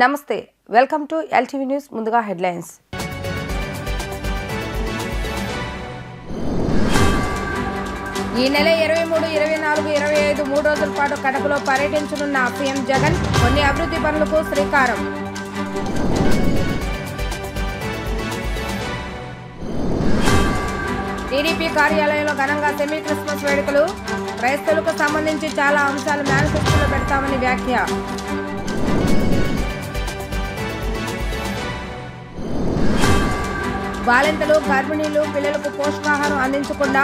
నమస్తే, welcome to LTV news. ముందుగా headlines. ఈ నెల 23, 24, 25 3 రోజుల పాటు కడపలో పర్యటించనున్న సీఎం జగన్ కొన్ని అభివృద్ధి పనులకు శ్రీకారం. టీడీపీ కార్యాలయంలో ఘనంగా సెమీ క్రిస్మస్ వేడుకలు. క్రైస్తవులకు సంబంధించి చాలా అంశాలు మేనిఫెస్టోలో పెడతామని వ్యాఖ్య. బాలింతలు, గర్భిణీలు, పిల్లలకు పోషకాహారం అందించకుండా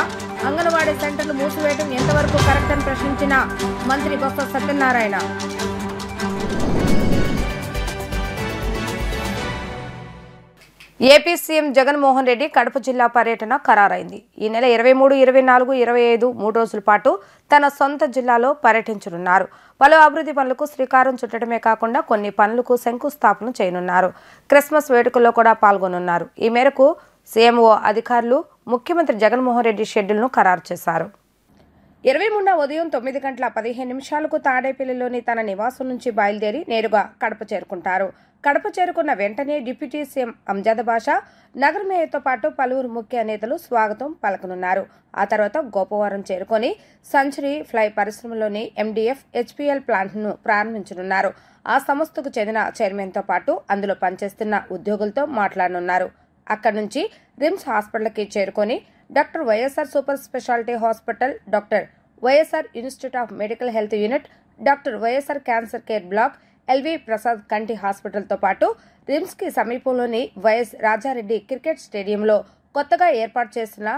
అంగన్వాడీ సెంటర్లు మూసివేయడం ఎంతవరకు కరెక్ట్ అని ప్రశ్నించిన మంత్రి బొత్స సత్యనారాయణ. ఏపీ సీఎం జగన్మోహన్ రెడ్డి కడప జిల్లా పర్యటన ఖరారైంది. ఈ నెల 23, 24, 25 3 రోజుల పాటు తన సొంత జిల్లాలో పర్యటించనున్నారు. పలు అభివృద్ధి పనులకు శ్రీకారం చుట్టడమే కాకుండా కొన్ని పనులకు శంకుస్థాపన చేయనున్నారు. క్రిస్మస్ వేడుకల్లో కూడా పాల్గొనున్నారు. ఈ మేరకు సీఎంఓ అధికారులు ముఖ్యమంత్రి జగన్మోహన్ రెడ్డి షెడ్యూల్ను ఖరారు చేశారు. 23న ఉదయం 9:15 తాడేపల్లిలోని తన నివాసం నుంచి బయలుదేరి నేరుగా కడప చేరుకుంటారు. కడప చేరుకున్న వెంటనే డిప్యూటీ సీఎం అంజద్ బాషా, నగర మేయర్తో పాటు పలువురు ముఖ్య నేతలు స్వాగతం పలకనున్నారు. ఆ తర్వాత గోపవరం చేరుకొని సెంచరీ ఫ్లై పరిశ్రమలోని ఎండీఎఫ్ హెచ్పీఎల్ ప్లాంట్ను ప్రారంభించనున్నారు. ఆ సంస్థకు చెందిన చైర్మన్తో పాటు అందులో పనిచేస్తున్న ఉద్యోగులతో మాట్లాడనున్నారు. అక్కడి నుంచి రిమ్స్ హాస్పిటల్కి చేరుకొని doctor YSR super speciality hospital, doctor YSR institute of medical health unit, doctor YSR cancer care block, LV Prasad కంటి హాస్పిటల్తో పాటు రిమ్స్కి సమీపంలోని వైఎస్ రాజారెడ్డి క్రికెట్ స్టేడియంలో కొత్తగా ఏర్పాటు చేసిన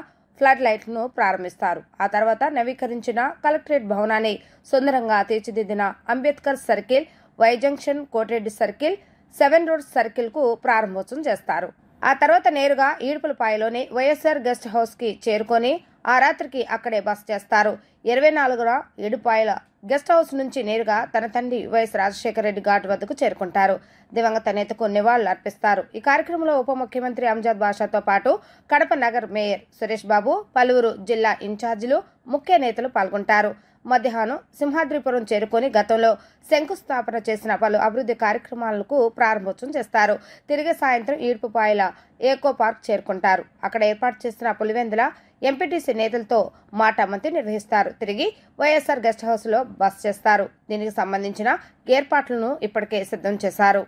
ఫ్లడ్ లైట్లను ప్రారంభిస్తారు. ఆ తర్వాత నవీకరించిన కలెక్టరేట్ భవనాన్ని సుందరంగా తీర్చిదిద్దిన Ambedkar circle, Y junction, Kotireddy circle, 7 road సర్కిల్కు ప్రారంభోత్సవం చేస్తారు. ఆ తర్వాత నేరుగా ఈడుపులపాయలోని వైఎస్ఆర్ గెస్ట్ హౌస్కి చేరుకొని ఆ రాత్రికి అక్కడే బస చేస్తారు. 24న ఈడుపాయల గెస్ట్ హౌస్ నుంచి నేరుగా తన తండ్రి వైఎస్ రాజశేఖర రెడ్డి ఘాట్ వద్దకు చేరుకుంటారు. దివంగత నేతకు నివాళులు అర్పిస్తారు. ఈ కార్యక్రమంలో ఉప ముఖ్యమంత్రి అంజద్ బాషాతో పాటు కడప నగర్ మేయర్ సురేష్ బాబు, పలువురు జిల్లా ఇన్ఛార్జీలు, ముఖ్య నేతలు పాల్గొంటారు. మధ్యాహ్నం సింహాద్రిపురం చేరుకొని గతంలో శంకుస్థాపన చేసిన పలు అభివృద్ధి కార్యక్రమాలకు ప్రారంభోత్సవం చేస్తారు. తిరిగి సాయంత్రం ఈడ్పుపాయల ఏకో పార్క్ చేరుకుంటారు. అక్కడ ఏర్పాటు చేసిన పులివెందుల ఎంపీటీసీ నేతలతో మాటామంతి నిర్వహిస్తారు. తిరిగి వైఎస్ఆర్ గెస్ట్ హౌస్లో బస చేస్తారు. దీనికి సంబంధించిన ఏర్పాట్లను ఇప్పటికే సిద్ధం చేశారు.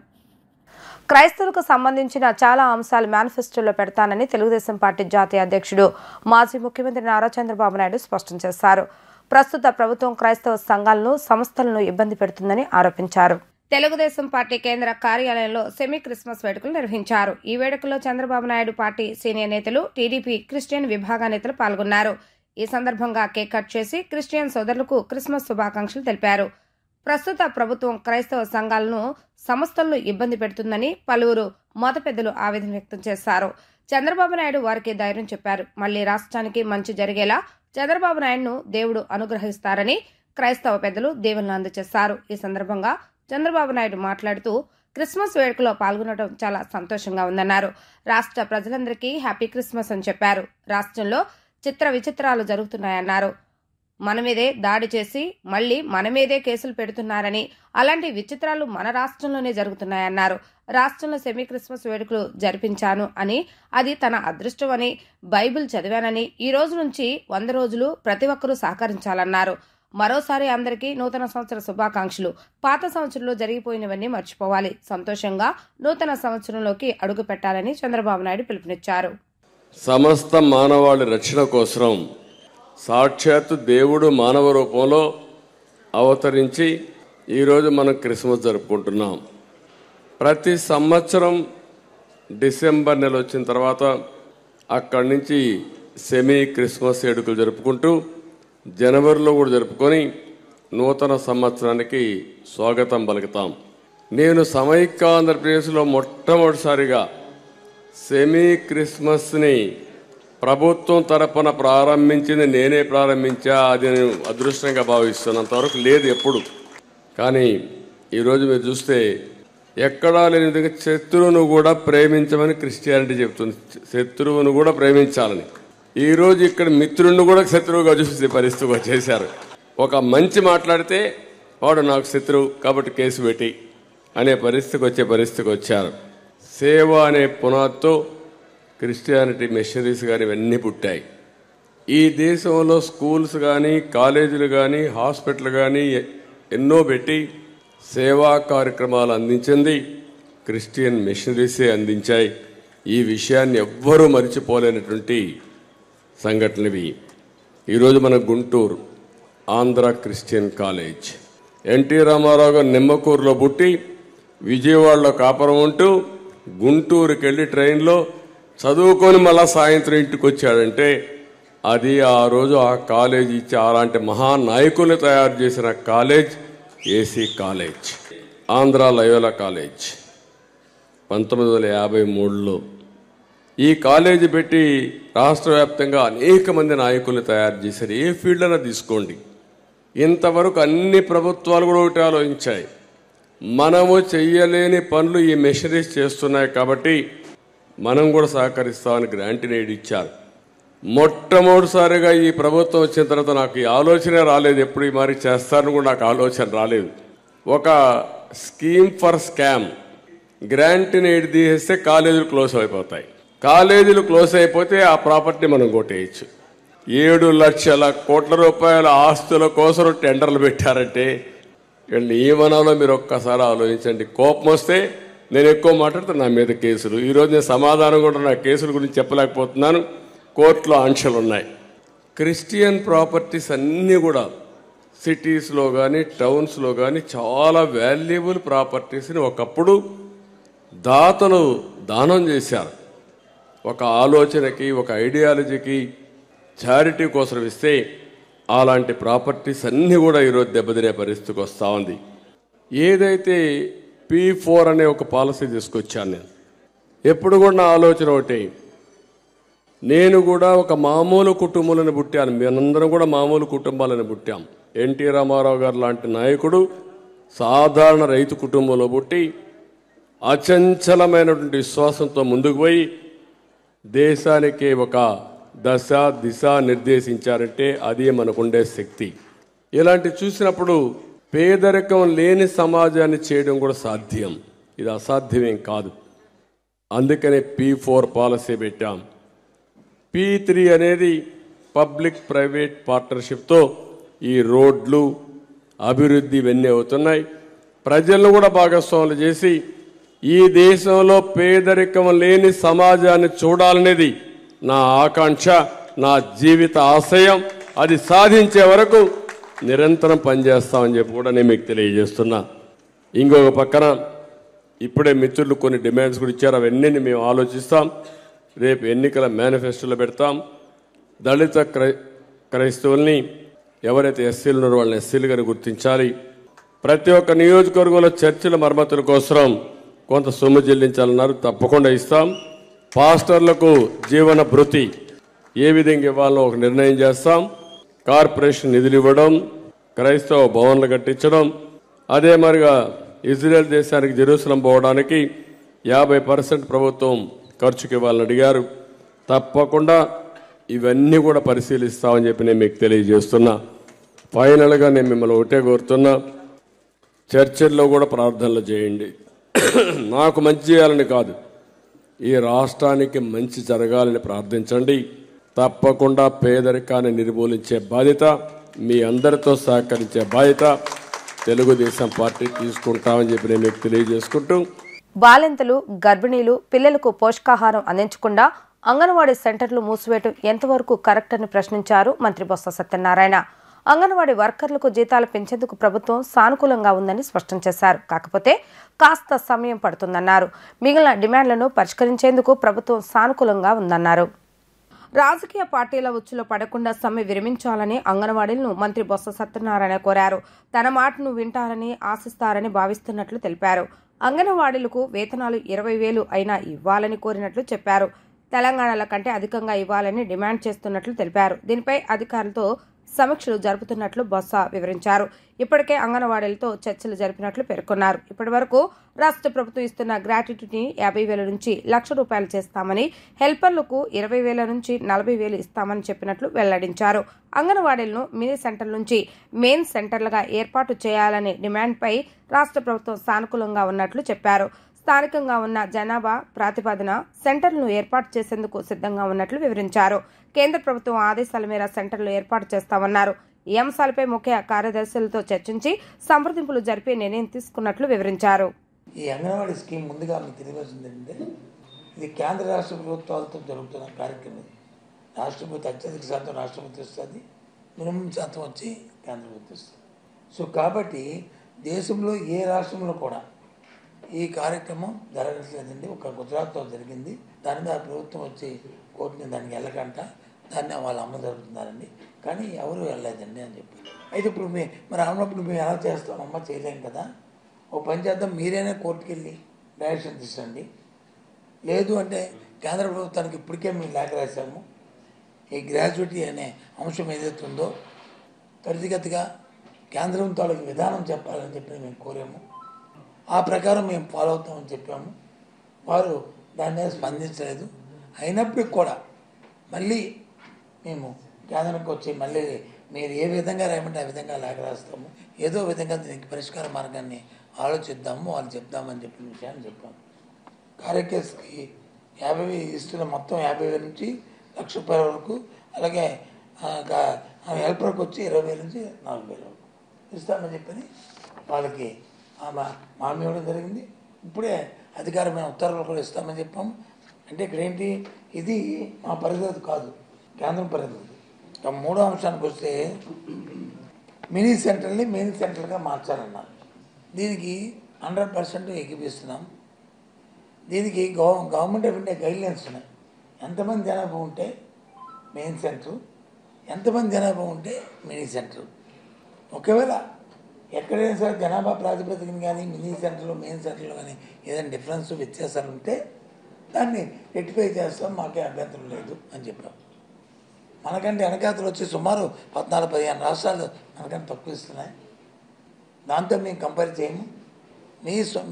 క్రైస్తవులకు సంబంధించిన చాలా అంశాలు మేనిఫెస్టోలో పెడతానని తెలుగుదేశం పార్టీ జాతీయ అధ్యక్షుడు, మాజీ ముఖ్యమంత్రి నారా చంద్రబాబు నాయుడు స్పష్టం చేశారు. ప్రస్తుత ప్రభుత్వం క్రైస్తవ సంఘాలను, సంస్థలను ఇబ్బంది పెడుతుందని ఆరోపించారు. తెలుగుదేశం పార్టీ కేంద్ర కార్యాలయంలో సెమీ క్రిస్మస్ వేడుకలు నిర్వహించారు. ఈ వేడుకల్లో చంద్రబాబు నాయుడు పార్టీ సీనియర్ నేతలు, టీడీపీ క్రిస్టియన్ విభాగ నేతలు పాల్గొన్నారు. ఈ సందర్భంగా కేక్ కట్ చేసి క్రిస్టియన్ సోదరులకు క్రిస్మస్ శుభాకాంక్షలు తెలిపారు. ప్రస్తుత ప్రభుత్వం క్రైస్తవ సంఘాలను, సంస్థలను ఇబ్బంది పెడుతుందని పలువురు మత పెద్దలు ఆవేదన వ్యక్తం చేశారు. చంద్రబాబు నాయుడు వారికి ధైర్యం చెప్పారు. మళ్లీ రాష్ట్రానికి మంచి జరిగేలా చంద్రబాబు నాయుడును దేవుడు అనుగ్రహిస్తారని క్రైస్తవ పెద్దలు దీవెనలు అందజేశారు. ఈ సందర్భంగా చంద్రబాబు నాయుడు మాట్లాడుతూ క్రిస్మస్ వేడుకలో పాల్గొనడం చాలా సంతోషంగా ఉందన్నారు. రాష్ట్ర ప్రజలందరికీ హ్యాపీ క్రిస్మస్ అని చెప్పారు. రాష్ట్రంలో చిత్ర విచిత్రాలు జరుగుతున్నాయన్నారు. మన మీదే దాడి చేసి మళ్లీ మన మీదే కేసులు పెడుతున్నారని, అలాంటి విచిత్రాలు మన రాష్ట్రంలోనే జరుగుతున్నాయన్నారు. రాష్ట్రంలో సెమీ క్రిస్మస్ వేడుకలు జరిపించాను అని, అది తన అదృష్టం అని, బైబిల్ చదివానని, ఈ రోజు నుంచి 100 రోజులు ప్రతి ఒక్కరూ సహకరించాలన్నారు. మరోసారి అందరికీ నూతన సంవత్సర శుభాకాంక్షలు. పాత సంవత్సరంలో జరిగిపోయినవన్నీ మర్చిపోవాలి, సంతోషంగా నూతన సంవత్సరంలోకి అడుగు పెట్టాలని చంద్రబాబు నాయుడు పిలుపునిచ్చారు. సమస్త మానవాళి రక్షణ కోసం సాక్షాత్తు దేవుడు మానవ రూపంలో అవతరించి ఈరోజు మనం క్రిస్మస్ జరుపుకుంటున్నాం. ప్రతి సంవత్సరం డిసెంబర్ నెల వచ్చిన తర్వాత అక్కడి నుంచి సెమీ క్రిస్మస్ వేడుకలు జరుపుకుంటూ జనవరిలో కూడా జరుపుకొని నూతన సంవత్సరానికి స్వాగతం పలుకుతాం. నేను సమైక్య ఆంధ్రప్రదేశ్లో మొట్టమొదటిసారిగా సెమీ క్రిస్మస్ని ప్రభుత్వం తరపున ప్రారంభించింది నేనే ప్రారంభించా. అది నేను అదృష్టంగా భావిస్తున్నాను. అంతవరకు లేదు ఎప్పుడు. కానీ ఈరోజు మీరు చూస్తే ఎక్కడా లేని విధంగా శత్రువును కూడా ప్రేమించమని క్రిస్టియానిటీ చెప్తుంది. శత్రువును కూడా ప్రేమించాలని. ఈరోజు ఇక్కడ మిత్రుడిని కూడా శత్రువుగా చూసే పరిస్థితి వచ్చేశారు. ఒక మంచి మాట్లాడితే వాడు నాకు శత్రువు కాబట్టి కేసు పెట్టి, అనే పరిస్థితికి వచ్చారు. సేవ అనే పునాదితో క్రిస్టియానిటీ మిషనరీస్ కానీ ఇవన్నీ పుట్టాయి. ఈ దేశంలో స్కూల్స్ కానీ కాలేజీలు కానీ హాస్పిటల్ కానీ ఎన్నో పెట్టి సేవా కార్యక్రమాలు అందించింది క్రిస్టియన్ మిషనరీసే అందించాయి. ఈ విషయాన్ని ఎవ్వరూ మరిచిపోలేనటువంటి సంఘటనవి. ఈరోజు మన Guntur Andhra Christian college, NT Rama Rao గారు నిమ్మకూరులో పుట్టి విజయవాడలో కాపురం ఉంటూ గుంటూరుకి వెళ్ళి ట్రైన్లో చదువుకొని మళ్ళా సాయంత్రం ఇంటికి వచ్చాడంటే అది ఆ రోజు ఆ కాలేజ్ ఇచ్చి అలాంటి మహానాయకుల్ని తయారు చేసిన college AC college, Andhra Loyola college 1953లో ఈ కాలేజీ పెట్టి రాష్ట్ర వ్యాప్తంగా అనేక మంది నాయకుల్ని తయారు చేశారు. ఏ ఫీల్డ్ అయినా తీసుకోండి. ఇంతవరకు అన్ని ప్రభుత్వాలు కూడా ఒకటి ఆలోచించాయి, మనము చెయ్యలేని పనులు ఈ మిషనరీస్ చేస్తున్నాయి కాబట్టి మనం కూడా సహకరిస్తామని గ్రాంట్ ఎయిడ్ ఇచ్చారు. మొట్టమొదటిసారిగా ఈ ప్రభుత్వం వచ్చిన తర్వాత నాకు ఈ ఆలోచనే రాలేదు, ఎప్పుడు ఈ మరి చేస్తారని కూడా నాకు ఆలోచన రాలేదు. ఒక scheme for scam, grant aid తీసేస్తే కాలేజీలు క్లోజ్ అయిపోతాయి. కాలేజీలు క్లోజ్ అయిపోతే ఆ ప్రాపర్టీ మనం కొట్టేయచ్చు. 7 లక్షల కోట్ల రూపాయల ఆస్తుల కోసం టెండర్లు పెట్టారంటే వీళ్ళని ఏమనాలో మీరు ఒక్కసారి ఆలోచించండి. కోపం వస్తే నేను ఎక్కువ మాట్లాడితే నా మీద కేసులు. ఈరోజు నేను సమాధానం కూడా నా కేసుల గురించి చెప్పలేకపోతున్నాను, కోర్టులో ఆంక్షలు ఉన్నాయి. క్రిస్టియన్ ప్రాపర్టీస్ అన్నీ కూడా సిటీస్లో కానీ టౌన్స్లో కానీ చాలా వాల్యుబుల్ ప్రాపర్టీస్ని ఒకప్పుడు దాతలు దానం చేశారు. ఒక ఆలోచనకి, ఒక ఐడియాలజీకి, చారిటీ కోసం ఇస్తే అలాంటి ప్రాపర్టీస్ అన్నీ కూడా ఈరోజు దెబ్బతినే పరిస్థితికి వస్తూ ఉంది. ఏదైతే P4 అనే ఒక పాలసీ తీసుకొచ్చాను నేను, ఎప్పుడు కూడా నా ఆలోచన ఒకటి, నేను కూడా ఒక మామూలు కుటుంబాలను పుట్టాను, మేమందరం కూడా మామూలు కుటుంబాలను పుట్టాం. ఎన్టీ రామారావు గారు లాంటి నాయకుడు సాధారణ రైతు కుటుంబంలో పుట్టి అచంచలమైనటువంటి విశ్వాసంతో ముందుకు పోయి దేశానికి ఒక దశ దిశ నిర్దేశించారంటే అదే మనకుండే శక్తి. ఇలాంటి చూసినప్పుడు పేదరికం లేని సమాజాన్ని చేయడం కూడా సాధ్యం, ఇది అసాధ్యమేం కాదు. అందుకనే P4 పాలసీ పెట్టాం. P3 అనేది పబ్లిక్ ప్రైవేట్ పార్ట్నర్షిప్తో ఈ రోడ్లు అభివృద్ధి ఇవన్నీ అవుతున్నాయి. ప్రజలను కూడా భాగస్వాములు చేసి ఈ దేశంలో పేదరికం లేని సమాజాన్ని చూడాలనేది నా ఆకాంక్ష, నా జీవిత ఆశయం. అది సాధించే వరకు నిరంతరం పనిచేస్తామని చెప్పి కూడా నేను మీకు తెలియజేస్తున్నా. ఇంకొక పక్కన ఇప్పుడే మిత్రులు కొన్ని డిమాండ్స్ కూడా ఇచ్చారు, అవన్నీ మేము ఆలోచిస్తాం. రేపు ఎన్నికల మేనిఫెస్టోలో పెడతాం. దళిత క్రైస్తవుల్ని ఎవరైతే ఎస్సీలు ఉన్నారో వాళ్ళని ఎస్సీలుగా గుర్తించాలి. ప్రతి ఒక్క నియోజకవర్గంలో చర్చిల మరమ్మతుల కోసం కొంత సొమ్ము చెల్లించాలన్నారు, తప్పకుండా ఇస్తాం. పాస్టర్లకు జీవన భృతి ఏ విధంగా ఇవ్వాలో ఒక నిర్ణయం చేస్తాం. కార్పొరేషన్ నిధులు ఇవ్వడం, క్రైస్తవ భవన్లు కట్టించడం, అదే మరిగా ఇజ్రాయెల్ దేశానికి జెరూసలం పోవడానికి 50% ప్రభుత్వం ఖర్చుకి ఇవ్వాలని అడిగారు. తప్పకుండా ఇవన్నీ కూడా పరిశీలిస్తామని చెప్పి నేను మీకు తెలియజేస్తున్నా. ఫైనల్గా నేను మిమ్మల్ని ఒకటే కోరుతున్నా, చర్చిల్లో కూడా ప్రార్థనలు చేయండి. నాకు మంచి చేయాలని కాదు, ఈ రాష్ట్రానికి మంచి జరగాలని ప్రార్థించండి. తప్పకుండా పేదరికాన్ని నిర్మూలించే బాధ్యత, మీ అందరితో సహకరించే బాధ్యత తెలుగుదేశం పార్టీ తీసుకుంటామని చెప్పి నేను మీకు తెలియజేసుకుంటూ, బాలింతలు, గర్భిణీలు, పిల్లలకు పోషకాహారం అందించకుండా అంగన్వాడీ సెంటర్లు మూసివేయడం ఎంతవరకు కరెక్ట్ అని ప్రశ్నించారు మంత్రి బొత్స సత్యనారాయణ. అంగన్వాడీ వర్కర్లకు జీతాలు పెంచేందుకు ప్రభుత్వం సానుకూలంగా ఉందని స్పష్టం చేశారు. కాకపోతే కాస్త సమయం పడుతుందన్నారు. మిగిలిన డిమాండ్లను పరిష్కరించేందుకు ప్రభుత్వం సానుకూలంగా ఉందన్నారు. రాజకీయ పార్టీల ఉచ్చులో పడకుండా సమ్మె విరమించాలని అంగన్వాడీలను మంత్రి బొత్స సత్యనారాయణ కోరారు. తన మాటను వింటారని ఆశిస్తారని భావిస్తున్నట్లు తెలిపారు. అంగన్వాడీలకు వేతనాలు 20,000 అయినా ఇవ్వాలని కోరినట్లు చెప్పారు. తెలంగాణల కంటే అధికంగా ఇవ్వాలని డిమాండ్ చేస్తున్నట్లు తెలిపారు. దీనిపై అధికారులతో సమీక్షలు జరుపుతున్నట్లు బొత్స వివరించారు. ఇప్పటికే అంగన్వాడీలతో చర్చలు జరిపినట్లు పేర్కొన్నారు. ఇప్పటి వరకు రాష్ట్ర ప్రభుత్వం ఇస్తున్న గ్రాట్యుటీని 50,000 నుంచి ₹1,00,000 చేస్తామని, హెల్పర్లకు 20,000 నుంచి 40,000 ఇస్తామని చెప్పినట్లు వెల్లడించారు. అంగన్వాడీలను మినీ సెంటర్ నుంచి మెయిన్ సెంటర్లుగా ఏర్పాటు చేయాలనే డిమాండ్పై రాష్ట్ర ప్రభుత్వం సానుకూలంగా ఉన్నట్లు చెప్పారు. స్థానికంగా ఉన్న జనాభా ప్రాతిపదిన సెంటర్లను ఏర్పాటు చేసేందుకు సిద్ధంగా ఉన్నట్లు వివరించారు. కేంద్ర ప్రభుత్వం ఆదేశాల మేర సెంటర్లు ఏర్పాటు చేస్తామన్నారు. ఈ అంశాలపై ముఖ్య కార్యదర్శులతో చర్చించి సంప్రదింపులు జరిపి నిర్ణయం తీసుకున్నట్లు వివరించారు. ఈ అంగన్వాడీ స్కీమ్ ముందుగా మీకు తెలియవలసింది ఏంటంటే, ఇది కేంద్ర రాష్ట్ర ప్రభుత్వాలతో జరుగుతున్న కార్యక్రమం. రాష్ట్ర ప్రభుత్వం అత్యధిక శాతం రాష్ట్ర ప్రభుత్వం ఇస్తుంది, మినిమం శాతం వచ్చి కేంద్ర ప్రభుత్వం ఇస్తుంది. సో కాబట్టి దేశంలో ఏ రాష్ట్రంలో కూడా ఈ కార్యక్రమం జరగట్లేదండి. ఒక గుజరాత్లో జరిగింది. దాని మీద ప్రభుత్వం వచ్చి కోర్టుని దానికి వెళ్ళకంట దాన్ని వాళ్ళు అమలు జరుగుతున్నారండి. కానీ ఎవరు వెళ్ళలేదండి అని చెప్పి. అయితే ఇప్పుడు మరి అన్నప్పుడు మేము ఎలా చేస్తామమ్మా, చేయలేం కదా. ఓ పని చేద్దాం, మీరైనా కోర్టుకు వెళ్ళి డైరెక్షన్ తీసండి. లేదు అంటే కేంద్ర ప్రభుత్వానికి ఇప్పటికే మేము లేఖ రాసాము. ఈ గ్రాడ్యుటీ అనే అంశం ఏదైతే ఉందో త్వరితగతిగా కేంద్రం తాలూకు విధానం చెప్పాలని చెప్పి మేము కోరాము. ఆ ప్రకారం మేము ఫాలో అవుతామని చెప్పాము. వారు దాని మీద స్పందించలేదు. అయినప్పటికి కూడా మళ్ళీ మేము కేంద్రానికి వచ్చి మళ్ళీ మీరు ఏ విధంగా రాయమంటే ఆ విధంగా లేఖ రాస్తాము. ఏదో విధంగా దీనికి పరిష్కార మార్గాన్ని ఆలోచిద్దాము, వాళ్ళు చెప్దామని చెప్పిన విషయాన్ని చెప్పాము. కార్యకేసుకి 50,000 ఇస్తున్న మొత్తం 50,000 నుంచి ₹1,00,000 వరకు, అలాగే హెల్పర్కి వచ్చి 20,000 నుంచి 40,000 వరకు ఇస్తామని చెప్పని వాళ్ళకి హామీ ఇవ్వడం జరిగింది. ఇప్పుడే అధికారమైన ఉత్తర్వులు కూడా ఇస్తామని చెప్పాము. అంటే ఇక్కడ ఏంటి, ఇది మా పరిధి కాదు, కేంద్రం పరిధి. మూడో అంశానికి వస్తే మినీ సెంటర్ని మెయిన్ సెంటర్గా మార్చాలన్నారు. దీనికి 100% ఏకీపిస్తున్నాం. దీనికి గవర్నమెంట్ ఆఫ్ ఇండియా గైడ్లైన్స్ ఉన్నాయి. ఎంతమంది జనాభా ఉంటే మెయిన్ సెంటర్, ఎంతమంది జనాభా ఉంటే మినీ సెంటర్. ఒకవేళ ఎక్కడైనా సరే జనాభా ప్రాతిపదికన కానీ మినీ సెంటర్లో మెయిన్ సెంటర్లో కానీ ఏదైనా డిఫరెన్స్ వ్యత్యాసాలు ఉంటే దాన్ని రెక్టిఫై చేస్తాం, మాకే అభ్యంతరం లేదు అని చెప్పాం. మనకంటే వెనకాతలు వచ్చి సుమారు 14-15 రాష్ట్రాలు మనకంటే తక్కువ ఇస్తున్నాయి. దాంతో మేము కంపేర్ చేయము.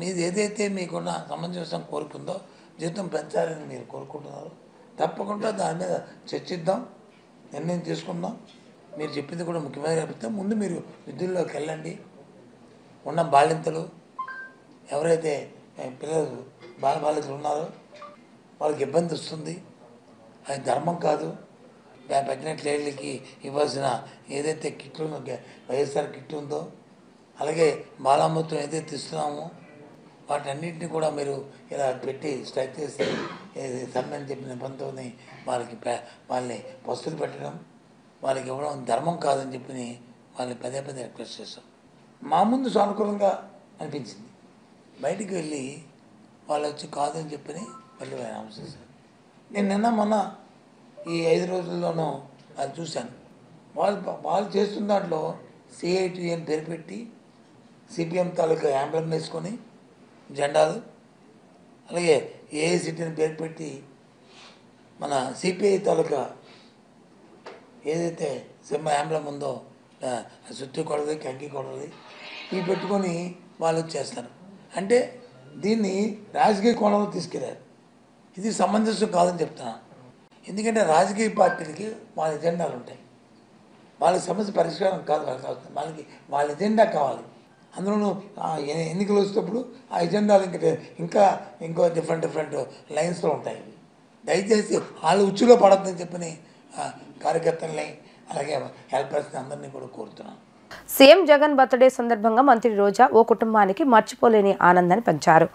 మీది ఏదైతే మీకున్న సమంజసం కోరుకుందో, జీతం పెంచాలని మీరు కోరుకుంటున్నారు, తప్పకుండా దాని మీద చర్చిద్దాం, నిర్ణయం తీసుకుందాం. మీరు చెప్పింది కూడా ముఖ్యమైన చెప్తే ముందు మీరు విధుల్లోకి వెళ్ళండి. ఉన్న బాలింతలు ఎవరైతే పిల్లలు బాలింతలు ఉన్నారో వాళ్ళకి ఇబ్బంది వస్తుంది. అది ధర్మం కాదు. ప్రెగ్నెంట్ లేడీలకి ఇవ్వాల్సిన ఏదైతే కిట్లు వైఎస్ఆర్ కిట్ ఉందో, అలాగే బాలామృతం ఏదైతే ఇస్తున్నామో వాటన్నింటినీ కూడా మీరు ఇలా పెట్టి స్ట్రైక్ చేసి సమ్మని చెప్పిన నిబంధనని వాళ్ళని వస్తువులు పెట్టడం, వాళ్ళకి ఇవ్వడం ధర్మం కాదని చెప్పి వాళ్ళని పదే రిక్వెస్ట్ చేస్తాం. మా ముందు సానుకూలంగా అనిపించింది. బయటికి వెళ్ళి వాళ్ళు వచ్చి కాదని చెప్పి మళ్ళీ అనౌన్స్ చేశారు. నేను నిన్న మొన్న ఈ 5 రోజుల్లోనూ అది చూశాను. వాళ్ళు చేస్తున్న దాంట్లో CIT అని పేరు పెట్టి CPM తాలూకా యాంబ్లెమ్ వేసుకొని జెండాలు, అలాగే AICT అని పేరు పెట్టి మన CPI తాలూకా ఏదైతే సింహ యాంబ్లెమ్ ఉందో సుత్తి కొడది, కంకి కొడది, ఇవి పెట్టుకొని వాళ్ళు చేస్తారు. అంటే దీన్ని రాజకీయ కోణంలో తీసుకెళ్ళారు. ఇది సమంజసం కాదని చెప్తున్నాను. ఎందుకంటే రాజకీయ పార్టీలకి వాళ్ళ ఎజెండాలు ఉంటాయి. వాళ్ళ సమస్య పరిష్కారం కాదు వాళ్ళకి అవసరం. వాళ్ళ ఎజెండా కావాలి. అందులోనూ ఎన్నికలు వచ్చేటప్పుడు ఆ ఎజెండాలు ఇంకా ఇంకో డిఫరెంట్ లైన్స్లో ఉంటాయి. దయచేసి వాళ్ళ ఉచ్చులో పడద్దని చెప్పని కార్యకర్తల్ని అలాగే హెల్పర్స్ని అందరినీ కూడా కోరుతున్నాను. సీఎం జగన్ బర్త్డే సందర్భంగా మంత్రి రోజా ఓ కుటుంబానికి మర్చిపోలేని ఆనందాన్ని పంచారు.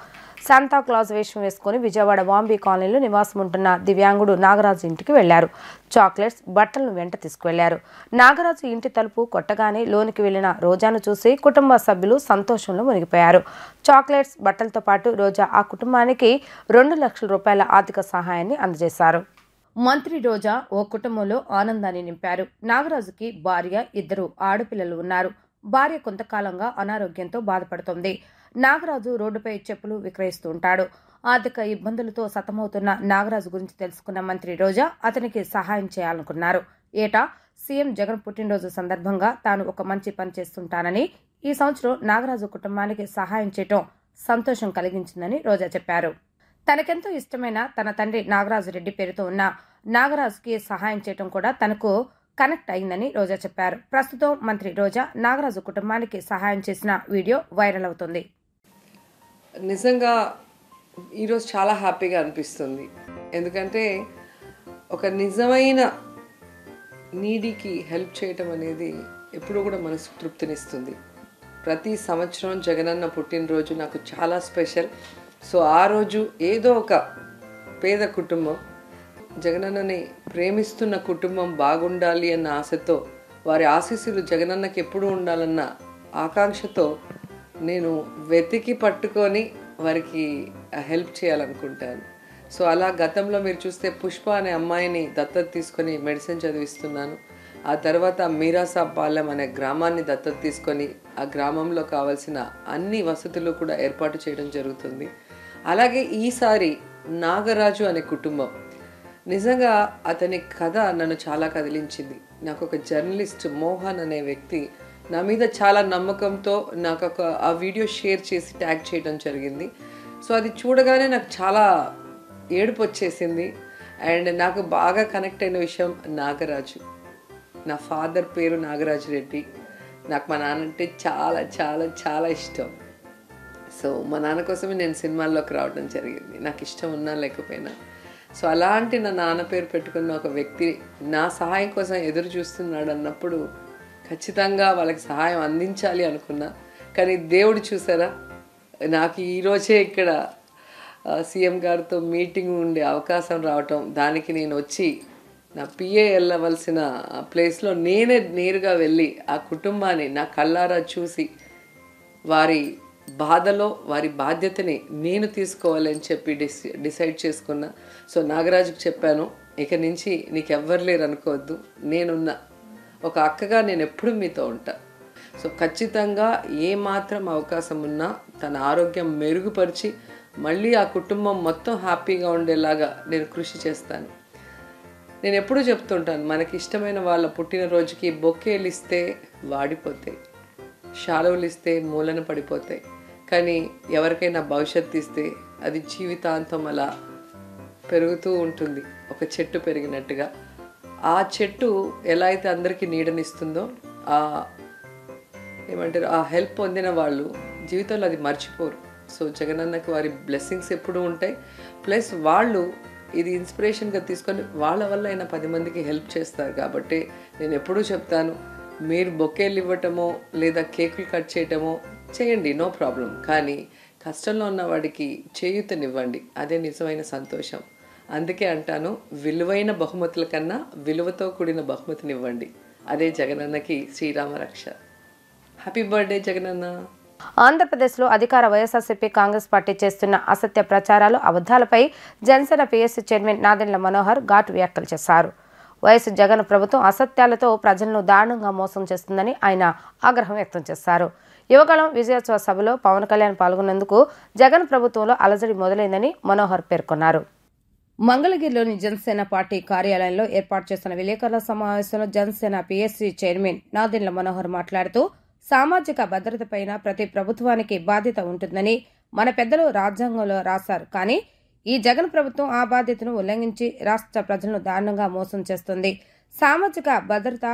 శాంతాక్లాజ్ వేషం వేసుకుని విజయవాడ బాంబే కాలనీలో నివాసం ఉంటున్న దివ్యాంగుడు నాగరాజు ఇంటికి వెళ్లారు. చాక్లెట్స్, బట్టలను వెంట తీసుకువెళ్లారు. నాగరాజు ఇంటి తలుపు కొట్టగానే లోనికి వెళ్లిన రోజాను చూసి కుటుంబ సభ్యులు సంతోషంలో మునిగిపోయారు. చాక్లెట్స్, బట్టలతో పాటు రోజా ఆ కుటుంబానికి ₹2,00,000 ఆర్థిక సహాయాన్ని అందజేశారు. మంత్రి రోజా ఓ కుటుంబంలో ఆనందాన్ని నింపారు. నాగరాజుకి భార్య, 2 ఆడపిల్లలు ఉన్నారు. భార్య కొంతకాలంగా అనారోగ్యంతో బాధపడుతోంది. నాగరాజు రోడ్డుపై చెప్పులు విక్రయిస్తూ ఉంటాడు. ఆర్థిక ఇబ్బందులతో సతమవుతున్న నాగరాజు గురించి తెలుసుకున్న మంత్రి రోజా అతనికి సహాయం చేయాలనుకున్నారు. ఏటా సీఎం జగన్ పుట్టినరోజు సందర్భంగా తాను ఒక మంచి పని చేస్తుంటానని, ఈ సంవత్సరం నాగరాజు కుటుంబానికి సహాయం చేయటం సంతోషం కలిగించిందని రోజా చెప్పారు. తనకెంతో ఇష్టమైన తన తండ్రి నాగరాజు రెడ్డి పేరుతో ఉన్న నాగరాజుకి సహాయం చేయటం కూడా తనకు కనెక్ట్ అయిందని రోజా చెప్పారు. ప్రస్తుతం మంత్రి రోజా నాగరాజు కుటుంబానికి సహాయం చేసిన వీడియో వైరల్ అవుతుంది. నిజంగా ఈరోజు చాలా హ్యాపీగా అనిపిస్తుంది. ఎందుకంటే ఒక నిజమైన నీడీకి హెల్ప్ చేయటం అనేది ఎప్పుడూ కూడా మనసు తృప్తినిస్తుంది. ప్రతి సంవత్సరం జగనన్న పుట్టినరోజు నాకు చాలా స్పెషల్. సో ఆ రోజు ఏదో ఒక పేద కుటుంబం, జగనన్నని ప్రేమిస్తున్న కుటుంబం బాగుండాలి అన్న ఆశతో, వారి ఆశీస్సులు జగనన్నకి ఎప్పుడూ ఉండాలన్న ఆకాంక్షతో నేను వెతికి పట్టుకొని వారికి హెల్ప్ చేయాలనుకుంటాను. సో అలా గతంలో మీరు చూస్తే పుష్ప అనే అమ్మాయిని దత్తత తీసుకొని మెడిసిన్ చదివిస్తున్నాను. ఆ తర్వాత మీరాసాపాలెం అనే గ్రామాన్ని దత్తత తీసుకొని ఆ గ్రామంలో కావాల్సిన అన్ని వసతులు కూడా ఏర్పాటు చేయడం జరుగుతుంది. అలాగే ఈసారి నాగరాజు అనే కుటుంబం, నిజంగా అతని కథ నన్ను చాలా కదిలించింది. నాకు ఒక జర్నలిస్ట్ మోహన్ అనే వ్యక్తి నా మీద చాలా నమ్మకంతో నాకు ఆ వీడియో షేర్ చేసి ట్యాగ్ చేయడం జరిగింది. సో అది చూడగానే నాకు చాలా ఏడుపు వచ్చేసింది. అండ్ నాకు బాగా కనెక్ట్ అయిన విషయం నాగరాజు. నా ఫాదర్ పేరు నాగరాజు రెడ్డి. నాకు మా నాన్న అంటే చాలా చాలా చాలా ఇష్టం. సో మా నాన్న కోసమే నేను సినిమాల్లోకి రావడం జరిగింది, నాకు ఇష్టం ఉన్నా లేకపోయినా. సో అలాంటి నా నాన్న పేరు పెట్టుకున్న ఒక వ్యక్తి నా సహాయం కోసం ఎదురు చూస్తున్నాడు అన్నప్పుడు ఖచ్చితంగా వాళ్ళకి సహాయం అందించాలి అనుకున్నా. కానీ దేవుడు చూసారా, నాకు ఈరోజే ఇక్కడ సీఎం గారితో మీటింగ్ ఉండే అవకాశం రావటం, దానికి నేను వచ్చి నా పిఏ వెళ్ళవలసిన ప్లేస్లో నేనే నేరుగా వెళ్ళి ఆ కుటుంబాన్ని నా కళ్ళారా చూసి వారి బాధలో వారి బాధ్యతని నేను తీసుకోవాలని చెప్పి డిసైడ్ చేసుకున్నా. సో నాగరాజుకి చెప్పాను, ఇక నుంచి నీకు ఎవ్వరు లేరు అనుకోవద్దు, నేనున్నా, ఒక అక్కగా నేను ఎప్పుడు మీతో ఉంటా. సో ఖచ్చితంగా ఏమాత్రం అవకాశం ఉన్నా తన ఆరోగ్యం మెరుగుపరిచి మళ్ళీ ఆ కుటుంబం మొత్తం హ్యాపీగా ఉండేలాగా నేను కృషి చేస్తాను. నేను ఎప్పుడూ చెప్తుంటాను, మనకి ఇష్టమైన వాళ్ళ పుట్టినరోజుకి బొకేలు ఇస్తే వాడిపోతాయి, శాలువలు ఇస్తే మూలన పడిపోతాయి. కానీ ఎవరికైనా భవిష్యత్తు ఇస్తే అది జీవితాంతం అలా పెరుగుతూ ఉంటుంది, ఒక చెట్టు పెరిగినట్టుగా. ఆ చెట్టు ఎలా అయితే అందరికీ నీడనిస్తుందో, ఏమంటారు, ఆ హెల్ప్ పొందిన వాళ్ళు జీవితంలో అది మర్చిపోరు. సో జగనన్నకి వారి బ్లెస్సింగ్స్ ఎప్పుడూ ఉంటాయి. ప్లస్ వాళ్ళు ఇది ఇన్స్పిరేషన్గా తీసుకొని వాళ్ళ వల్ల అయినా 10 మందికి హెల్ప్ చేస్తారు. కాబట్టి నేను ఎప్పుడూ చెప్తాను, మీరు బొకేలు ఇవ్వటమో లేదా కేకులు కట్ చేయటమో చేయండి, నో ప్రాబ్లం. కానీ కష్టంలో ఉన్న వాడికి చేయూతనివ్వండి, అదే నిజమైన సంతోషం. అందుకే అంటాను, విలువైన బహుమతుల కన్నా విలువతో కూడిన బహుమతినివ్వండి, అదే జగనన్నకి శ్రీరామ రక్ష. Happy birthday Jagananna. ఆంధ్రప్రదేశ్లో అధికార వైఎస్ఆర్సీపీ కాంగ్రెస్ పార్టీ చేస్తున్న అసత్య ప్రచారాలు, అబద్ధాలపై జనసేన పీఎస్సీ చైర్మన్ నాదెండ్ల మనోహర్ ఘాటు వ్యాఖ్యలు చేశారు. వైఎస్ జగన్ ప్రభుత్వం అసత్యాలతో ప్రజలను దారుణంగా మోసం చేస్తుందని ఆయన ఆగ్రహం వ్యక్తం చేశారు. యువగళం విజయోత్సవ సభలో పవన్ కళ్యాణ్ పాల్గొన్నందుకు జగన్ ప్రభుత్వంలో అలజడి మొదలైందని మనోహర్ పేర్కొన్నారు. మంగళగిరిలోని జనసేన పార్టీ కార్యాలయంలో ఏర్పాటు చేసిన విలేకరుల సమావేశంలో జనసేన పీఎస్సీ చైర్మన్ నాదెండ్ల మనోహర్ మాట్లాడుతూ, సామాజిక భద్రతపైన ప్రతి ప్రభుత్వానికి బాధ్యత ఉంటుందని మన పెద్దలు రాజ్యాంగంలో రాశారు. కానీ ఈ జగన్ ప్రభుత్వం ఆ బాధ్యతను ఉల్లంఘించి రాష్ట్ర ప్రజలను దారుణంగా మోసం చేస్తుంది. సామాజిక భద్రత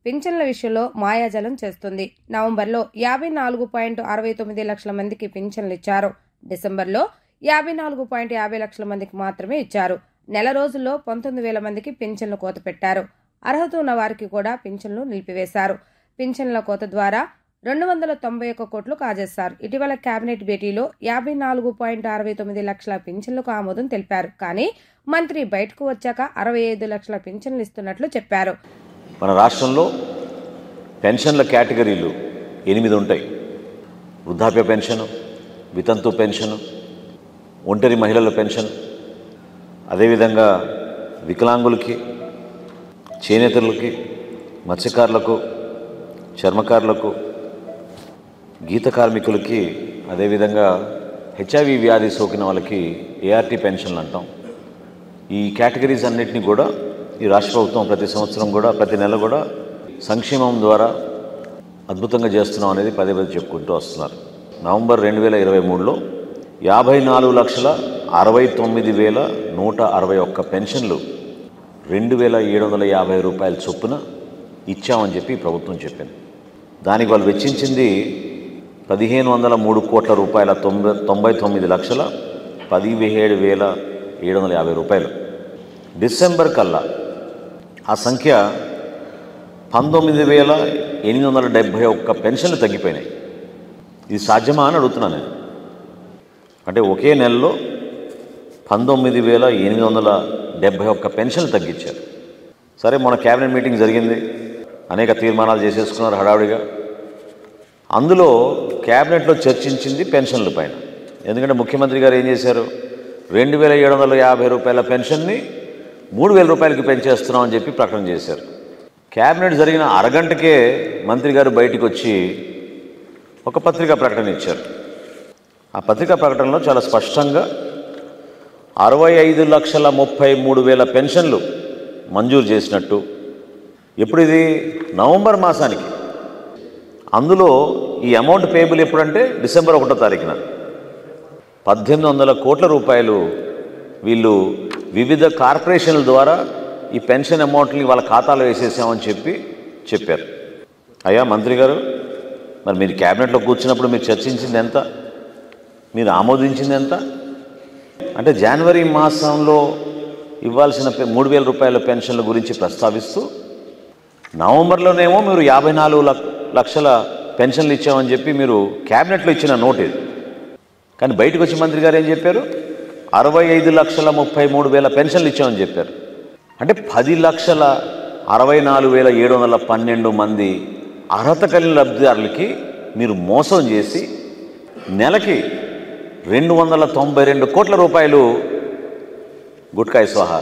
పింఛన్ల విషయంలో మాయాజలం చేస్తుంది. నవంబర్లో 54.69 లక్షల మందికి పింఛన్లు ఇచ్చారు. డిసెంబర్లో 54.50 లక్షల మందికి మాత్రమే ఇచ్చారు. నెల రోజుల్లో 19,000 మందికి పింఛన్లు కోత పెట్టారు. అర్హత ఉన్న వారికి కూడా పింఛన్లు నిలిపివేశారు. పింఛన్ల కోత ద్వారా 291 కోట్లు కాజేశారు. ఇటీవల కేబినెట్ భేటీలో 54.69 లక్షల పింఛన్లకు ఆమోదం తెలిపారు. కానీ మంత్రి బయటకు వచ్చాక 65 లక్షల పింఛన్లు ఇస్తున్నట్లు చెప్పారు. మన రాష్ట్రంలో పెన్షన్ల కేటగిరీలు 8 ఉంటాయి. వృద్ధాప్య పెన్షన్, వితంతు పెన్షన్, ఒంటరి మహిళల పెన్షన్, అదేవిధంగా వికలాంగులకి, చేనేతలకి, మత్స్యకారులకు, చర్మకారులకు, గీత కార్మికులకి, అదేవిధంగా హెచ్ఐవి వ్యాధి సోకిన వాళ్ళకి ఏఆర్టీ పెన్షన్లు అంటాం. ఈ కేటగిరీస్ అన్నిటినీ కూడా ఈ రాష్ట్ర ప్రభుత్వం ప్రతి సంవత్సరం కూడా ప్రతి నెల కూడా సంక్షేమం ద్వారా అద్భుతంగా చేస్తున్నాం అనేది పదే పదే చెప్పుకుంటూ వస్తున్నారు. నవంబర్ 2023లో 54,69,161 పెన్షన్లు 2,750 రూపాయల చొప్పున ఇచ్చామని చెప్పి ప్రభుత్వం చెప్పింది. దానికి వాళ్ళు వెచ్చించింది 1,503 కోట్ల రూపాయల 99,17,750 రూపాయలు. డిసెంబర్ కల్లా ఆ సంఖ్య 19,871 పెన్షన్లు తగ్గిపోయినాయి. ఇది సాధ్యమా అని అడుగుతున్నాను నేను. అంటే ఒకే నెలలో 19,871 పెన్షన్లు తగ్గించారు. సరే, మన క్యాబినెట్ మీటింగ్ జరిగింది, అనేక తీర్మానాలు చేసేసుకున్నారు హడావుడిగా. అందులో క్యాబినెట్లో చర్చించింది పెన్షన్ల పైన. ఎందుకంటే ముఖ్యమంత్రి గారు ఏం చేశారు, 2,750 రూపాయల పెన్షన్ని 3,000 రూపాయలకి పెంచేస్తున్నామని చెప్పి ప్రకటన చేశారు. క్యాబినెట్ జరిగిన అరగంటకే మంత్రి గారు బయటికి వచ్చి ఒక పత్రికా ప్రకటన ఇచ్చారు. ఆ పత్రికా ప్రకటనలో చాలా స్పష్టంగా 65,33,000 పెన్షన్లు మంజూరు చేసినట్టు. ఎప్పుడు ఇది? నవంబర్ మాసానికి. అందులో ఈ అమౌంట్ పేయబుల్ ఎప్పుడంటే డిసెంబర్ 1వ తారీఖున 1,800 కోట్ల రూపాయలు వీళ్ళు వివిధ కార్పొరేషన్ల ద్వారా ఈ పెన్షన్ అమౌంట్ని వాళ్ళ ఖాతాలో వేసేసామని చెప్పారు. అయ్యా మంత్రి గారు, మరి మీరు క్యాబినెట్లో కూర్చున్నప్పుడు మీరు చర్చించింది ఎంత, మీరు ఆమోదించింది ఎంత? అంటే జనవరి మాసంలో ఇవ్వాల్సిన 3,000 రూపాయల పెన్షన్ల గురించి ప్రస్తావిస్తూ నవంబర్లోనేమో మీరు 54 లక్షల పెన్షన్లు ఇచ్చామని చెప్పి మీరు క్యాబినెట్లో ఇచ్చిన నోట్ ఇది. కానీ బయటకు వచ్చి మంత్రి గారు ఏం చెప్పారు? 65,33,000 పెన్షన్లు ఇచ్చామని చెప్పారు. అంటే 10,64,712 మంది అర్హత కలిగిన లబ్ధిదారులకి మీరు మోసం చేసి నెలకి 292 కోట్ల రూపాయలు గుట్కాయ స్వాహా.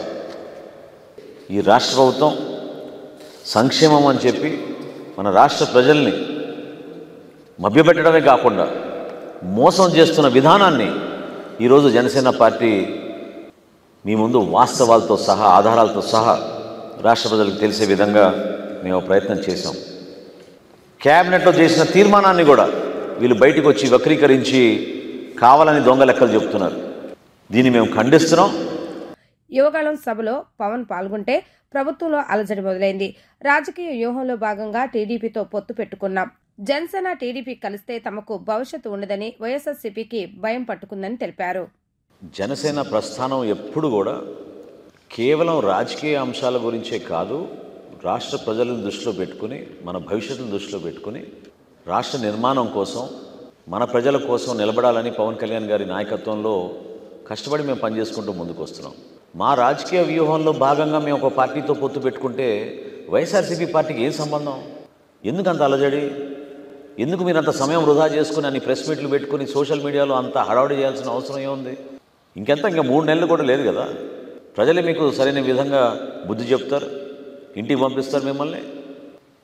ఈ రాష్ట్ర ప్రభుత్వం సంక్షేమం అని చెప్పి మన రాష్ట్ర ప్రజల్ని మభ్యపెట్టడమే కాకుండా మోసం చేస్తున్న విధానాన్ని ఈరోజు జనసేన పార్టీ మీ ముందు వాస్తవాలతో సహా, ఆధారాలతో సహా రాష్ట్ర ప్రజలకు తెలిసే విధంగా మేము ప్రయత్నం చేశాం. క్యాబినెట్లో చేసిన తీర్మానాన్ని కూడా వీళ్ళు బయటకు వచ్చి వక్రీకరించి కావాలని దొంగ లెక్కలు చెప్తున్నారు. దీన్ని మేము ఖండిస్తున్నాం. యువగళం సభలో పవన్ పాల్గొంటే ప్రభుత్వంలో అలజడి మొదలైంది. రాజకీయ వ్యూహంలో భాగంగా టీడీపీతో పొత్తు పెట్టుకున్నాం. జనసేన టీడీపీ కలిస్తే తమకు భవిష్యత్తు ఉండదని వైఎస్ఆర్సీపీకి భయం పట్టుకుందని తెలిపారు. జనసేన ప్రస్థానం ఎప్పుడు కూడా కేవలం రాజకీయ అంశాల గురించే కాదు, రాష్ట్ర ప్రజలను దృష్టిలో పెట్టుకుని, మన భవిష్యత్తును దృష్టిలో పెట్టుకుని రాష్ట్ర నిర్మాణం కోసం, మన ప్రజల కోసం నిలబడాలని పవన్ కళ్యాణ్ గారి నాయకత్వంలో కష్టపడి మేము పనిచేసుకుంటూ ముందుకు వస్తున్నాం. మా రాజకీయ వ్యూహంలో భాగంగా మేము ఒక పార్టీతో పొత్తు పెట్టుకుంటే వైఎస్ఆర్సీపీ పార్టీకి ఏం సంబంధం? ఎందుకు అంత అలజడి? ఎందుకు మీరు అంత సమయం వృధా చేసుకుని అన్ని ప్రెస్ మీట్లు పెట్టుకుని సోషల్ మీడియాలో అంత హడావుడి చేయాల్సిన అవసరం ఏముంది? ఇంకా 3 నెలలు కూడా లేదు కదా. ప్రజలే మీకు సరైన విధంగా బుద్ధి చెప్తారు, ఇంటికి పంపిస్తారు మిమ్మల్ని.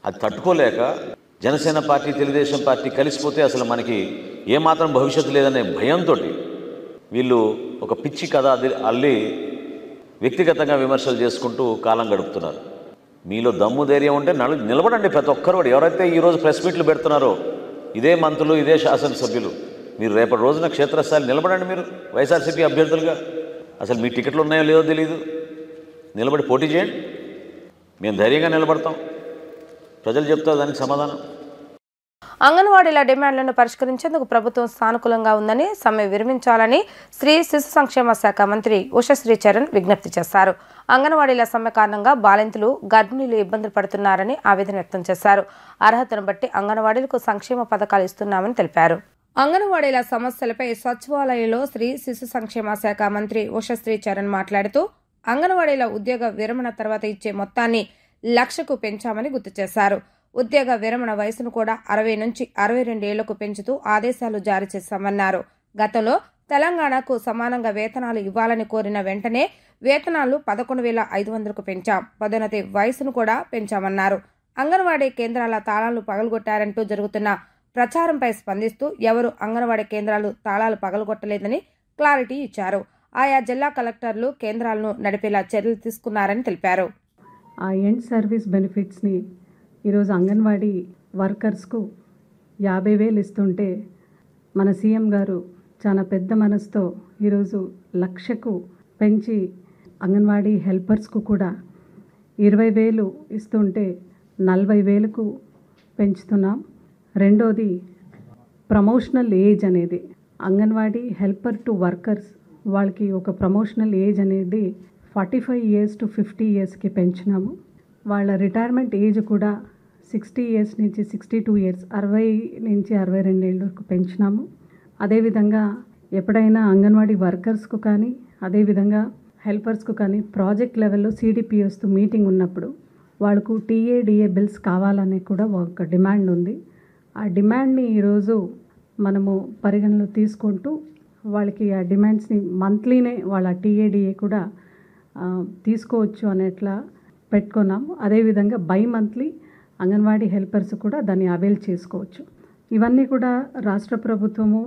అది తట్టుకోలేక జనసేన పార్టీ, తెలుగుదేశం పార్టీ కలిసిపోతే అసలు మనకి ఏమాత్రం భవిష్యత్తు లేదనే భయంతో వీళ్ళు ఒక పిచ్చి కథ అల్లి వ్యక్తిగతంగా విమర్శలు చేసుకుంటూ కాలం గడుపుతున్నారు. మీలో దమ్ము ధైర్యం ఉంటే నిలబడండి. ప్రతి ఒక్కరు ఎవరైతే ఈరోజు ప్రెస్ మీట్లు పెడుతున్నారో, ఇదే మంత్రులు, ఇదే శాసనసభ్యులు, మీరు రేపటి రోజున క్షేత్రస్థాయిలో నిలబడండి. మీరు వైఎస్ఆర్సీపీ అభ్యర్థులుగా అసలు మీ టికెట్లు ఉన్నాయో లేదో తెలియదు, నిలబడి పోటీ చేయండి. మేము ధైర్యంగా నిలబడతాం. ప్రజలు చెప్తారు దానికి సమాధానం. అంగన్వాడీల డిమాండ్లను పరిష్కరించేందుకు ప్రభుత్వం సానుకూలంగా ఉందని, సమ్మె విరమించాలని స్త్రీ శిశు సంక్షేమ శాఖ మంత్రి ఉషశ్రీ చరణ్ విజ్ఞప్తి చేశారు. అంగన్వాడీల సమ్మె కారణంగా బాలింతలు, గర్భిణీలు ఇబ్బందులు పడుతున్నారని ఆవేదన వ్యక్తం చేశారు. అర్హతను బట్టి అంగన్వాడీలకు సంక్షేమ పథకాలు ఇస్తున్నామని తెలిపారు. అంగన్వాడీల సమస్యలపై సచివాలయంలో స్త్రీ శిశు సంక్షేమ శాఖ మంత్రి ఉషశ్రీ చరణ్ మాట్లాడుతూ అంగన్వాడీల ఉద్యోగ విరమణ తర్వాత ఇచ్చే మొత్తాన్ని 1,00,000కు పెంచామని గుర్తు చేశారు. ఉద్యోగ విరమణ వయసును కూడా 60 నుంచి 62 ఏళ్లకు పెంచుతూ ఆదేశాలు జారీ చేశామన్నారు. గతంలో తెలంగాణకు సమానంగా వేతనాలు ఇవ్వాలని కోరిన వెంటనే వేతనాలు 11,500కు పెంచాం. పదోన్నతి వయసును కూడా పెంచామన్నారు. అంగన్వాడీ కేంద్రాల తాళాలు పగలగొట్టారంటూ జరుగుతున్న ప్రచారంపై స్పందిస్తూ ఎవరు అంగన్వాడీ కేంద్రాలు తాళాలు పగలగొట్టలేదని క్లారిటీ ఇచ్చారు. ఆయా జిల్లా కలెక్టర్లు కేంద్రాలను నడిపేలా చర్యలు తీసుకున్నారని తెలిపారు. ఆ ఎండ్ సర్వీస్ బెనిఫిట్స్ని ఈరోజు అంగన్వాడీ వర్కర్స్కు 50,000 ఇస్తుంటే మన సీఎం గారు చాలా పెద్ద మనసుతో ఈరోజు 1,00,000కు పెంచి అంగన్వాడీ హెల్పర్స్కు కూడా 20,000 ఇస్తుంటే 40,000కు పెంచుతున్నాం. రెండోది ప్రమోషనల్ ఏజ్ అనేది అంగన్వాడీ హెల్పర్ టు వర్కర్స్ వాళ్ళకి ఒక ప్రమోషనల్ ఏజ్ అనేది 45 years to 50 yearsకి పెంచినాము. వాళ్ళ రిటైర్మెంట్ ఏజ్ కూడా 60 years నుంచి 62 years 60 నుంచి 62 ఏళ్ళ వరకు పెంచినాము. అదేవిధంగా ఎప్పుడైనా అంగన్వాడీ వర్కర్స్కు కానీ అదేవిధంగా హెల్పర్స్కు కానీ ప్రాజెక్ట్ లెవెల్లో CDPOస్తో మీటింగ్ ఉన్నప్పుడు వాళ్ళకు TADA బిల్స్ కావాలనే కూడా ఒక డిమాండ్ ఉంది. ఆ డిమాండ్ని ఈరోజు మనము పరిగణలో తీసుకుంటూ వాళ్ళకి ఆ డిమాండ్స్ని మంత్లీనే వాళ్ళ TADA కూడా తీసుకోవచ్చు అనేట్లా పెట్టుకున్నాము. అదేవిధంగా బై మంత్లీ అంగన్వాడీ హెల్పర్స్ కూడా దాన్ని అవైల్ చేసుకోవచ్చు. ఇవన్నీ కూడా రాష్ట్ర ప్రభుత్వము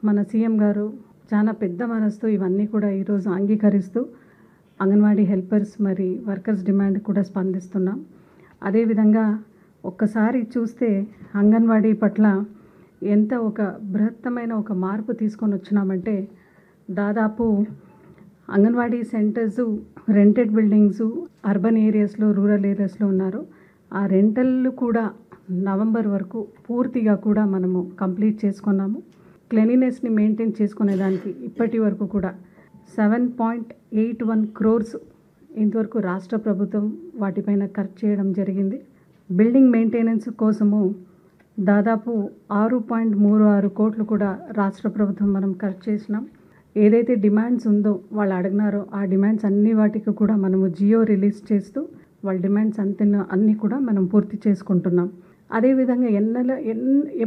మన సీఎం గారు చాలా పెద్ద మనసుతో ఇవన్నీ కూడా ఈరోజు అంగీకరిస్తూ అంగన్వాడీ హెల్పర్స్ మరి వర్కర్స్ డిమాండ్ కూడా స్పందిస్తున్నాం. అదేవిధంగా ఒక్కసారి చూస్తే అంగన్వాడీ పట్ల ఎంత ఒక బృహత్తమైన ఒక మార్పు తీసుకొని వచ్చినామంటే దాదాపు anganwadi centres rented buildings urban ఏరియాస్లో రూరల్ ఏరియాస్లో ఉన్నారు. ఆ రెంటల్లు కూడా నవంబర్ వరకు పూర్తిగా కూడా మనము కంప్లీట్ చేసుకున్నాము. క్లెనినెస్ని మెయింటైన్ చేసుకునేదానికి ఇప్పటి వరకు కూడా 7.81 crores ఇంతవరకు రాష్ట్ర ప్రభుత్వం వాటిపైన ఖర్చు చేయడం జరిగింది. బిల్డింగ్ మెయింటెనెన్స్ కోసము దాదాపు 6.36 కోట్లు కూడా రాష్ట్ర ప్రభుత్వం మనం ఖర్చు చేసినాం. ఏదైతే డిమాండ్స్ ఉందో వాళ్ళు అడిగినారో ఆ డిమాండ్స్ అన్ని వాటికి కూడా మనము జియో రిలీజ్ చేస్తూ వాళ్ళ డిమాండ్స్ అన్నీ కూడా మనం పూర్తి చేసుకుంటున్నాం. అదేవిధంగా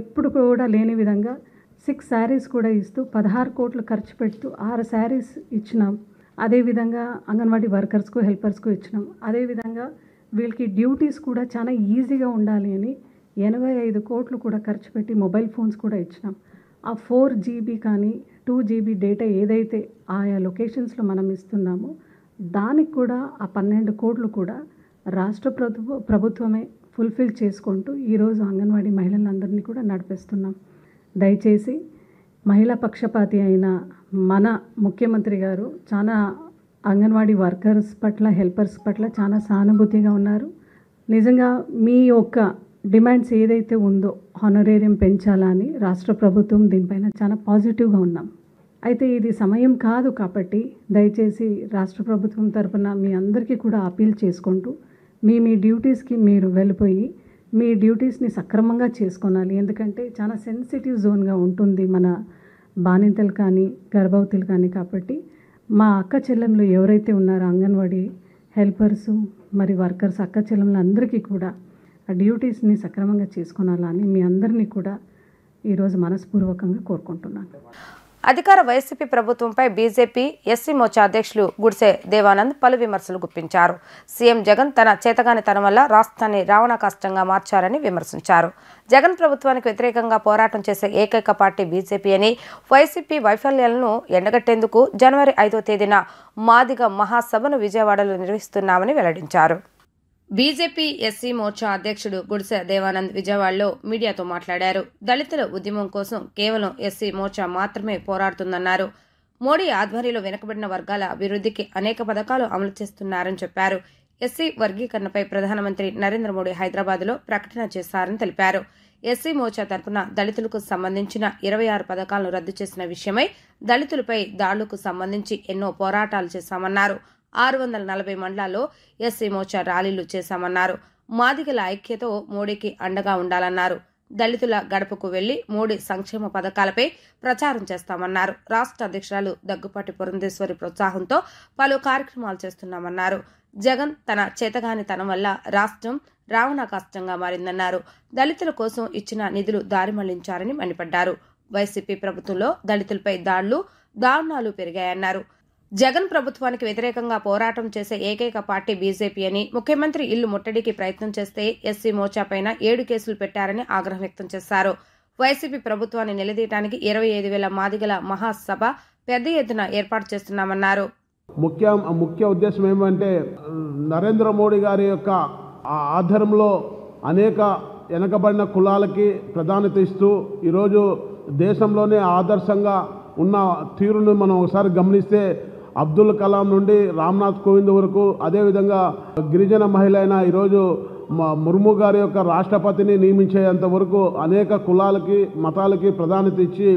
ఎప్పుడు కూడా లేని విధంగా 6 శారీస్ కూడా ఇస్తూ 16 కోట్లు ఖర్చు పెడుతూ 6 శారీస్ ఇచ్చినాం. అదేవిధంగా అంగన్వాడీ వర్కర్స్కు హెల్పర్స్కు ఇచ్చినాం. అదేవిధంగా వీళ్ళకి డ్యూటీస్ కూడా చాలా ఈజీగా ఉండాలి అని 85 కోట్లు కూడా ఖర్చు పెట్టి మొబైల్ ఫోన్స్ కూడా ఇచ్చినాం. ఆ 4 GB కానీ 2 GB డేటా ఏదైతే ఆయా లొకేషన్స్లో మనం ఇస్తున్నామో దానికి కూడా ఆ 12 కోట్లు కూడా రాష్ట్ర ప్రభుత్వమే ఫుల్ఫిల్ చేసుకుంటూ ఈరోజు అంగన్వాడీ మహిళలందరినీ కూడా నడిపిస్తున్నాం. దయచేసి మహిళా పక్షపాతి అయిన మన ముఖ్యమంత్రి గారు చాలా అంగన్వాడీ వర్కర్స్ పట్ల హెల్పర్స్ పట్ల చాలా సానుభూతిగా ఉన్నారు. నిజంగా మీ యొక్క డిమాండ్స్ ఏదైతే ఉందో హానరేరియం పెంచాలని రాష్ట్ర ప్రభుత్వం దీనిపైన చాలా పాజిటివ్గా ఉన్నాం. అయితే ఇది సమయం కాదు కాబట్టి దయచేసి రాష్ట్ర ప్రభుత్వం తరఫున మీ అందరికీ కూడా అపీల్ చేసుకుంటూ మీ డ్యూటీస్కి మీరు వెళ్ళిపోయి మీ డ్యూటీస్ని సక్రమంగా చేసుకోనాలి. ఎందుకంటే చాలా సెన్సిటివ్ జోన్గా ఉంటుంది మన బాలింతలు కానీ గర్భవతులు కానీ. కాబట్టి మా అక్క చెల్లెళ్ళు ఎవరైతే ఉన్నారో అంగన్వాడీ హెల్పర్సు మరి వర్కర్స్ అక్క చెల్లెళ్ళు అందరికీ కూడా ఆ డ్యూటీస్ని సక్రమంగా చేసుకోనాలని మీ అందరినీ కూడా ఈరోజు మనస్పూర్వకంగా కోరుకుంటున్నాను. అధికార వైసీపీ ప్రభుత్వంపై బీజేపీ ఎస్సీ మోర్చా అధ్యక్షులు గుడిసె దేవానంద్ పలు విమర్శలు గుప్పించారు. సీఎం జగన్ తన చేతగానితనం వల్ల రాష్ట్రాన్ని రావణాకాష్టంగా మార్చారని విమర్శించారు. జగన్ ప్రభుత్వానికి వ్యతిరేకంగా పోరాటం చేసే ఏకైక పార్టీ బీజేపీ అని, వైసీపీ వైఫల్యాలను ఎండగట్టేందుకు జనవరి 5వ తేదీన మాదిగ మహాసభను విజయవాడలో నిర్వహిస్తున్నామని వెల్లడించారు. బీజేపీ ఎస్సీ మోర్చా అధ్యక్షుడు గుడిసె దేవానంద్ విజయవాడలో మీడియాతో మాట్లాడారు. దళితుల ఉద్యమం కోసం కేవలం ఎస్సీ మోర్చా మాత్రమే పోరాడుతుందన్నారు. మోడీ ఆధ్వర్యంలో వెనుకబడిన వర్గాల అభివృద్ధికి అనేక పథకాలు అమలు చేస్తున్నారని చెప్పారు. ఎస్సీ వర్గీకరణపై ప్రధానమంత్రి నరేంద్ర మోడీ హైదరాబాద్లో ప్రకటన చేశారని తెలిపారు. ఎస్సీ మోర్చా తరపున దళితులకు సంబంధించిన 26 పథకాలను రద్దు చేసిన విషయమై దళితులపై దాడులకు సంబంధించి ఎన్నో పోరాటాలు చేశామన్నారు. 640 మండలాల్లో ఎస్సీ మోర్చా ర్యాలీలు చేశామన్నారు. మాదిగల ఐక్యతో మోడీకి అండగా ఉండాలన్నారు. దళితుల గడపకు వెళ్లి మోడీ సంక్షేమ పథకాలపై ప్రచారం చేస్తామన్నారు. రాష్ట్ర అధ్యక్షురాలు దగ్గుపాటి పురంధేశ్వరి ప్రోత్సాహంతో పలు కార్యక్రమాలు చేస్తున్నామన్నారు. జగన్ తన చేతగానితనం వల్ల రాష్ట్రం రావణాకాష్టంగా మారిందన్నారు. దళితుల కోసం ఇచ్చిన నిధులు దారి మళ్లించారని మండిపడ్డారు. వైసీపీ ప్రభుత్వంలో దళితులపై దారుణాలు పెరిగాయన్నారు. జగన్ ప్రభుత్వానికి వ్యతిరేకంగా పోరాటం చేసే ఏకైక పార్టీ బీజేపీ అని, ముఖ్యమంత్రి ఇల్లు ముట్టడికి ప్రయత్నం చేస్తే ఎస్సీ మోర్చా పైన 7 కేసులు పెట్టారని ఆగ్రహం వ్యక్తం చేశారు. వైసీపీ ప్రభుత్వాన్ని నిలదీయడానికి 25,000 మాదిగల మహాసభ పెద్ద ఎత్తున ఏర్పాటు చేస్తున్నామన్నారు. ముఖ్య ఉద్దేశం ఏమంటే నరేంద్ర మోడీ గారి యొక్క ఆధ్వర్యంలో అనేక వెనకబడిన కులాలకి ప్రాధాన్యత ఇస్తూ ఈరోజు దేశంలోనే ఆదర్శంగా ఉన్న తీరును మనం ఒకసారి గమనిస్తే అబ్దుల్ కలాం నుండి రామ్నాథ్ కోవింద్ వరకు, అదేవిధంగా గిరిజన మహిళ అయిన ఈరోజు ముర్ము గారి యొక్క రాష్ట్రపతిని నియమించేంత వరకు అనేక కులాలకి మతాలకి ప్రాధాన్యత ఇచ్చి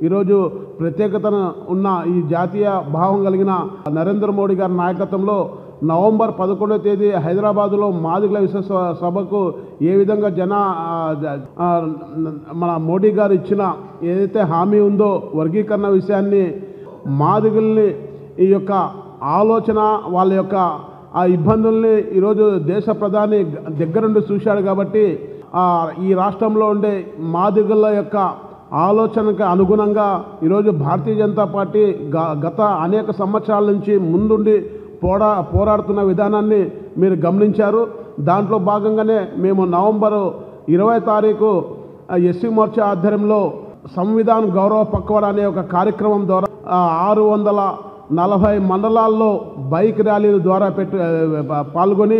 ఈరోజు ప్రత్యేకతను ఉన్న ఈ జాతీయ భావం కలిగిన నరేంద్ర మోడీ గారి నాయకత్వంలో నవంబర్ 11వ తేదీ హైదరాబాదులో మాదిగల విశ్వ సభకు ఏ విధంగా మన మోడీ గారు ఇచ్చిన ఏదైతే హామీ ఉందో వర్గీకరణ విషయాన్ని మాదిగల్ని ఈ యొక్క ఆలోచన వాళ్ళ యొక్క ఆ ఇబ్బందుల్ని ఈరోజు దేశ ప్రధాని దగ్గరుండి చూశాడు కాబట్టి ఈ రాష్ట్రంలో ఉండే మాదిగల యొక్క ఆలోచనకు అనుగుణంగా ఈరోజు భారతీయ జనతా పార్టీ గత అనేక సంవత్సరాల నుంచి ముందుండి పోరాడుతున్న విధానాన్ని మీరు గమనించారు. దాంట్లో భాగంగానే మేము నవంబరు 20వ తారీఖు ఎస్సీ మోర్చా ఆధ్వర్యంలో సంవిధాన్ గౌరవ పక్వాడా అనే ఒక కార్యక్రమం ద్వారా 640 మండలాల్లో బైక్ ర్యాలీల ద్వారా పాల్గొని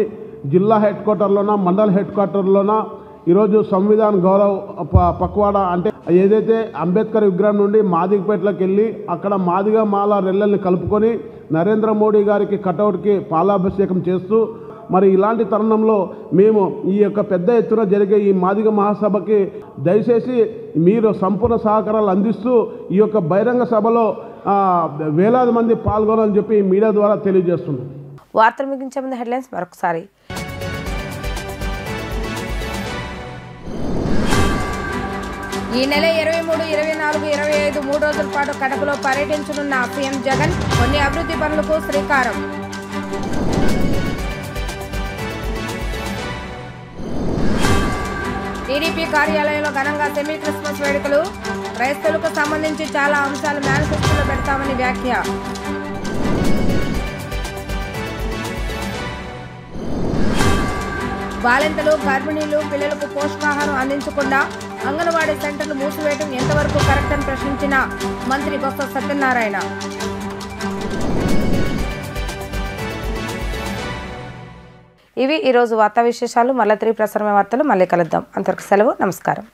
జిల్లా హెడ్ క్వార్టర్లోన మండల హెడ్ క్వార్టర్లోన ఈరోజు సంవిధాన్ గౌరవ్ పక్వాడా అంటే ఏదైతే అంబేద్కర్ విగ్రహం నుండి మాదిగపేటలోకి వెళ్ళి అక్కడ మాదిగ మాల రెల్లల్ని కలుపుకొని నరేంద్ర మోడీ గారికి కటౌట్కి పాలాభిషేకం చేస్తూ మరి ఇలాంటి తరుణంలో మేము ఈ యొక్క పెద్ద ఎత్తున జరిగే ఈ మాదిగ మహాసభకి దయచేసి మీరు సంపూర్ణ సహకారాలు అందిస్తూ ఈ యొక్క బహిరంగ సభలో వేలాది మంది పాల్గొనాలని చెప్పి మీడియా ద్వారా తెలియజేస్తున్నాం. వార్తలు ముగించే ముందు హెడ్లైన్స్ మరొకసారి. ఈ నెల 23, 24, 25 3 రోజుల పాటు కడపలో పర్యటించనున్న సీఎం జగన్ కొన్ని అభివృద్ధి పనులకు శ్రీకారం. టీడీపీ కార్యాలయంలో ఘనంగా సెమీ క్రిస్మస్ వేడుకలు. క్రైస్తవులకు సంబంధించి చాలా అంశాలు మేనిఫెస్టోలో పెడతామని వ్యాఖ్య. బాలింతలు, గర్భిణీలు, పిల్లలకు పోషకాహారం అందించకుండా అంగన్వాడీ సెంటర్లు మూసివేయడం ఎంతవరకు కరెక్ట్ అని ప్రశ్నించిన మంత్రి బొత్స సత్యనారాయణ. ఇవి ఈరోజు వార్తా విశేషాలు. మళ్ళీ 3 ప్రసారమైన వార్తలు మళ్ళీ కలుద్దాం. అంతవరకు సెలవు. నమస్కారం.